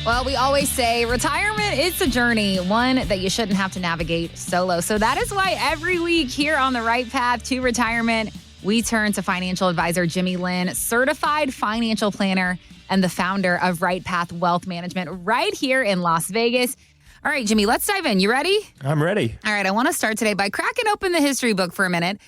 Well, we always say retirement is a journey, one that you shouldn't have to navigate solo. So that is why every week here on The Right Path to Retirement, we turn to financial advisor Jimmy Lynn, certified financial planner and the founder of Right Path Wealth Management right here in Las Vegas. All right, Jimmy, let's dive in. You ready? I'm ready. All right, I want to start today by cracking open the history book for a minute.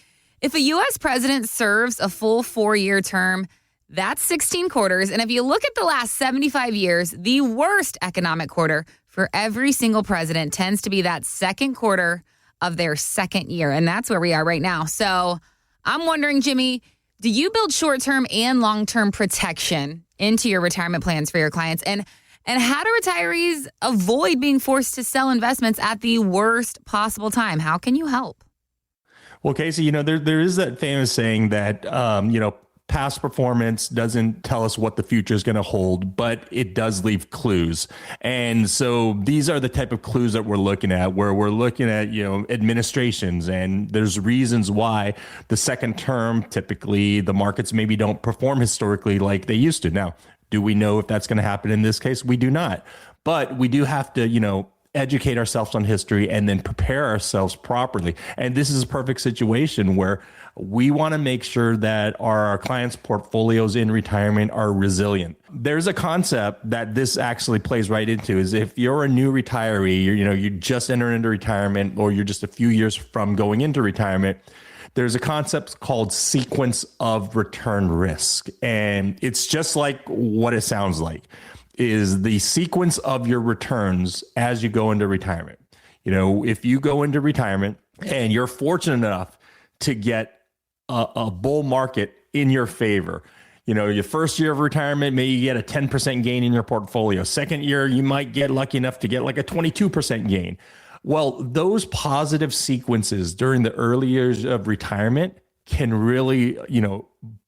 If a U.S. president serves a full 4-year term, that's 16 quarters. And if you look at the last 75 years, the worst economic quarter for every single president tends to be that second quarter of their second year. And that's where we are right now. So I'm wondering, Jimmy, do you build short-term and long-term protection into your retirement plans for your clients? And how do retirees avoid being forced to sell investments at the worst possible time? How can you help? Well, Casey, there is that famous saying that, past performance doesn't tell us what the future is going to hold, but it does leave clues. And so these are the type of clues that we're looking at, where we're looking at, administrations, and there's reasons why the second term, typically the markets maybe don't perform historically like they used to. Now, do we know if that's going to happen in this case? We do not. But we do have to, educate ourselves on history and then prepare ourselves properly. And this is a perfect situation where we want to make sure that our clients' portfolios in retirement are resilient. There's a concept that this actually plays right into is if you're a new retiree, you just entered into retirement, or you're just a few years from going into retirement, there's a concept called sequence of return risk. And it's just like what it sounds like, is the sequence of your returns as you go into retirement. If you go into retirement and you're fortunate enough to get a bull market in your favor, your first year of retirement, maybe you get a 10% gain in your portfolio. Second year, you might get lucky enough to get like a 22% gain. Well, those positive sequences during the early years of retirement can really,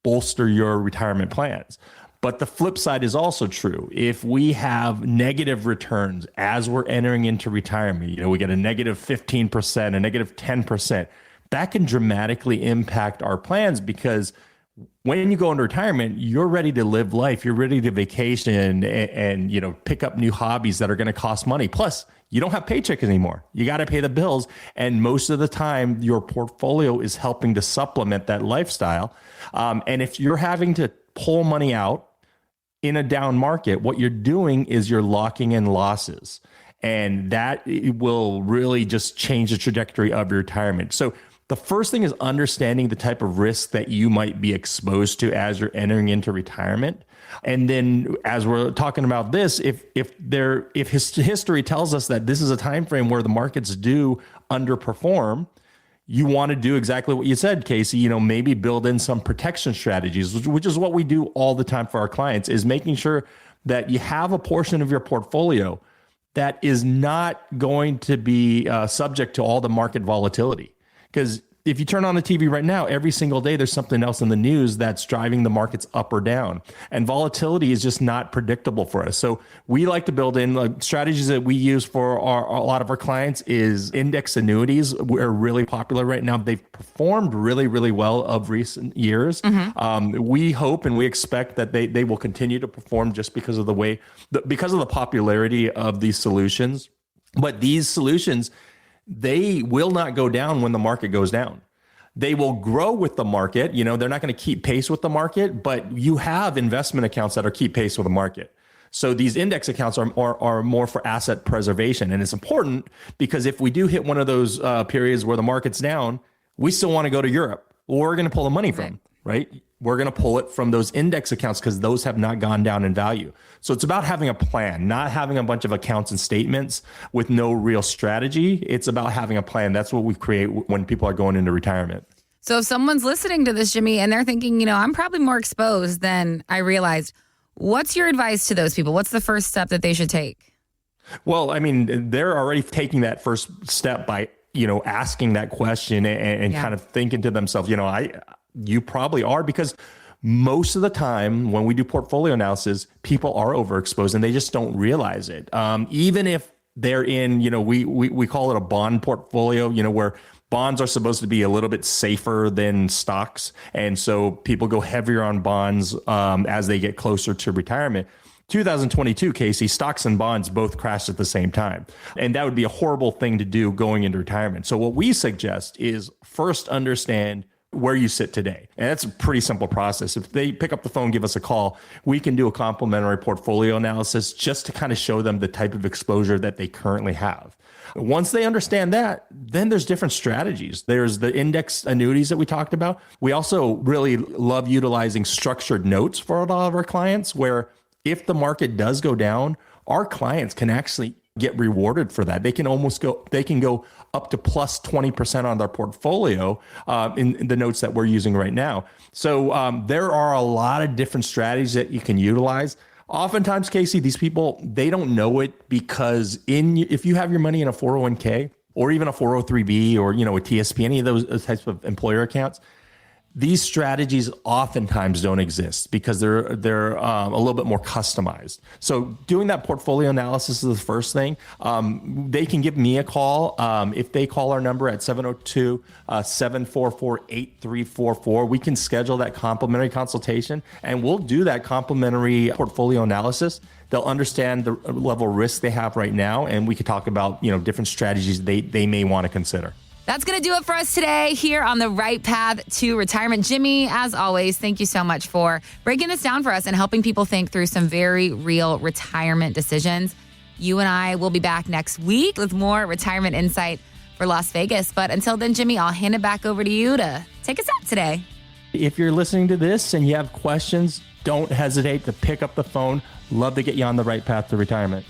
bolster your retirement plans. But the flip side is also true. If we have negative returns as we're entering into retirement, we get a negative 15%, a negative 10%, that can dramatically impact our plans, because when you go into retirement, you're ready to live life. You're ready to vacation and pick up new hobbies that are going to cost money. Plus, you don't have paychecks anymore. You got to pay the bills. And most of the time, your portfolio is helping to supplement that lifestyle. And if you're having to pull money out in a down market, what you're doing is you're locking in losses. And that will really just change the trajectory of your retirement. So the first thing is understanding the type of risk that you might be exposed to as you're entering into retirement. And then as we're talking about this, if history tells us that this is a time frame where the markets do underperform, you want to do exactly what you said, Casey, maybe build in some protection strategies, which is what we do all the time for our clients, is making sure that you have a portion of your portfolio that is not going to be subject to all the market volatility. Because if you turn on the TV right now, every single day, there's something else in the news that's driving the markets up or down. And volatility is just not predictable for us. So we like to build in strategies that we use for a lot of our clients is index annuities. We're really popular right now. They've performed really, really well of recent years. Mm-hmm. We hope and we expect that they will continue to perform just because of the popularity of these solutions. But these solutions, they will not go down when the market goes down. They will grow with the market. They're not going to keep pace with the market, but you have investment accounts that are keep pace with the market. So these index accounts are more for asset preservation. And it's important because if we do hit one of those periods where the market's down, we still want to go to Europe. Well, where are we going to pull the money from, right? We're going to pull it from those index accounts because those have not gone down in value. So it's about having a plan, not having a bunch of accounts and statements with no real strategy. It's about having a plan. That's what we create when people are going into retirement. So if someone's listening to this, Jimmy, and they're thinking, I'm probably more exposed than I realized, what's your advice to those people? What's the first step that they should take? Well, they're already taking that first step by, asking that question and kind of thinking to themselves, you probably are, because most of the time when we do portfolio analysis, people are overexposed and they just don't realize it. Even if they're in, we call it a bond portfolio, where bonds are supposed to be a little bit safer than stocks. And so people go heavier on bonds as they get closer to retirement. 2022, Casey, stocks and bonds both crashed at the same time. And that would be a horrible thing to do going into retirement. So what we suggest is first understand where you sit today. And that's a pretty simple process. If they pick up the phone, give us a call, we can do a complimentary portfolio analysis just to kind of show them the type of exposure that they currently have. Once they understand that, then there's different strategies. There's the index annuities that we talked about. We also really love utilizing structured notes for a lot of our clients, where if the market does go down, our clients can actually get rewarded for that. They can go up to plus 20% on their portfolio in the notes that we're using right now. So there are a lot of different strategies that you can utilize. Oftentimes, Casey, these people, they don't know it because if you have your money in a 401k or even a 403b or, a TSP, any of those types of employer accounts, these strategies oftentimes don't exist because they're a little bit more customized. So doing that portfolio analysis is the first thing. They can give me a call. If they call our number at 702-744-8344, we can schedule that complimentary consultation, and we'll do that complimentary portfolio analysis. They'll understand the level of risk they have right now, and we could talk about different strategies they may want to consider. That's going to do it for us today here on the Right Path to Retirement. Jimmy, as always, thank you so much for breaking this down for us and helping people think through some very real retirement decisions. You and I will be back next week with more retirement insight for Las Vegas. But until then, Jimmy, I'll hand it back over to you to take us out today. If you're listening to this and you have questions, don't hesitate to pick up the phone. Love to get you on the right path to retirement.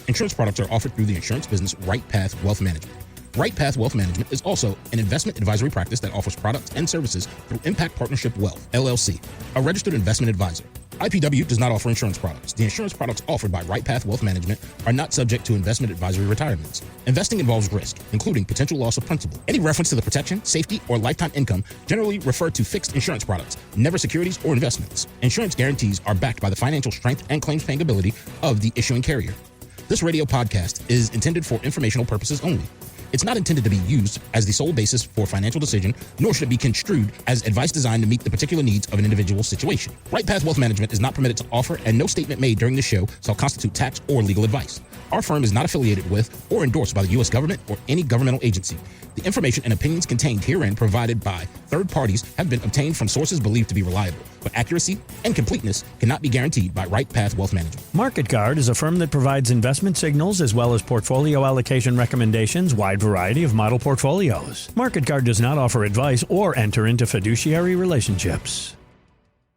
Insurance products are offered through the insurance business Right Path Wealth Management. Right Path Wealth Management is also an investment advisory practice that offers products and services through Impact Partnership Wealth, LLC, a registered investment advisor. IPW does not offer insurance products. The insurance products offered by Right Path Wealth Management are not subject to investment advisory requirements. Investing involves risk, including potential loss of principal. Any reference to the protection, safety, or lifetime income generally refer to fixed insurance products, never securities or investments. Insurance guarantees are backed by the financial strength and claims paying ability of the issuing carrier. This radio podcast is intended for informational purposes only. It's not intended to be used as the sole basis for financial decision, nor should it be construed as advice designed to meet the particular needs of an individual situation. Right Path Wealth Management is not permitted to offer, and no statement made during the show shall constitute tax or legal advice. Our firm is not affiliated with or endorsed by the U.S. government or any governmental agency. The information and opinions contained herein provided by third parties have been obtained from sources believed to be reliable, but accuracy and completeness cannot be guaranteed by Right Path Wealth Management. Market Guard is a firm that provides investment signals as well as portfolio allocation recommendations, wide variety of model portfolios. Market Guard does not offer advice or enter into fiduciary relationships.